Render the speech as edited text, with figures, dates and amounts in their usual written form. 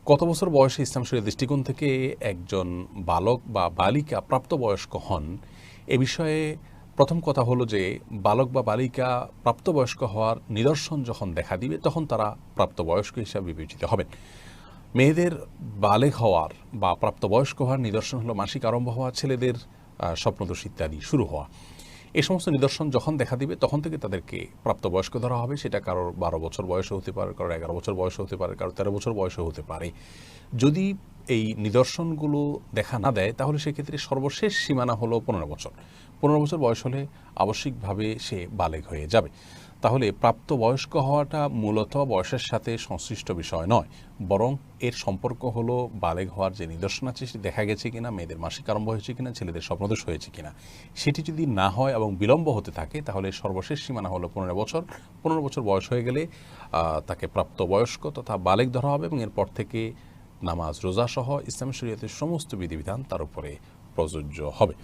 কত বছর বয়সে ইসলাম শরীয়তের দৃষ্টিকোণ থেকে একজন বালক বা বালিকা প্রাপ্তবয়স্ক হন এ বিষয়ে প্রথম কথা হলো যে বালক বা বালিকা প্রাপ্তবয়স্ক হওয়ার নিদর্শন যখন দেখা দিবে তখন তারা প্রাপ্তবয়স্ক হিসাবে বিবেচিত হবেন। মেয়েদের বালেগ হওয়ার বা প্রাপ্তবয়স্ক হওয়ার নিদর্শন হলো মাসিক আরম্ভ হওয়া, ছেলেদের স্বপ্নদোষ ইত্যাদি শুরু হওয়া। এই সমস্ত নিদর্শন যখন দেখা দিবে তখন থেকে তাদেরকে প্রাপ্তবয়স্ক ধরা হবে। সেটা কারোর 12 বছর বয়সে হতে পারে, কারোর 11 বছর বয়সে হতে পারে, কারোর 13 বছর বয়সে হতে পারে। যদি এই নিদর্শনগুলো দেখা না দেয় তাহলে সেক্ষেত্রে সর্বশেষ সীমানা হলো 15 বছর। 15 বছর বয়স হলে আবশ্যিকভাবে সে বালেগ হয়ে যাবে। তাহলে প্রাপ্তবয়স্ক হওয়াটা মূলত বয়সের সাথে সংশ্লিষ্ট বিষয় নয়, বরং এর সম্পর্ক হলো বালেগ হওয়ার যে নিদর্শন আছে সেটি দেখা গেছে কিনা, মেয়েদের মাসিক আরম্ভ হয়েছে কিনা, ছেলেদের স্বপ্নদোষ হয়েছে কিনা। সেটি যদি না হয় এবং বিলম্ব হতে থাকে তাহলে সর্বশেষ সীমানা হলো 15 বছর। 15 বছর বয়স হয়ে গেলে তাকে প্রাপ্তবয়স্ক তথা বালেগ ধরা হবে এবং এরপর থেকে নামাজ রোজা সহ ইসলাম শরীয়তের সমস্ত বিধিবিধান তার উপরে প্রযোজ্য হবে।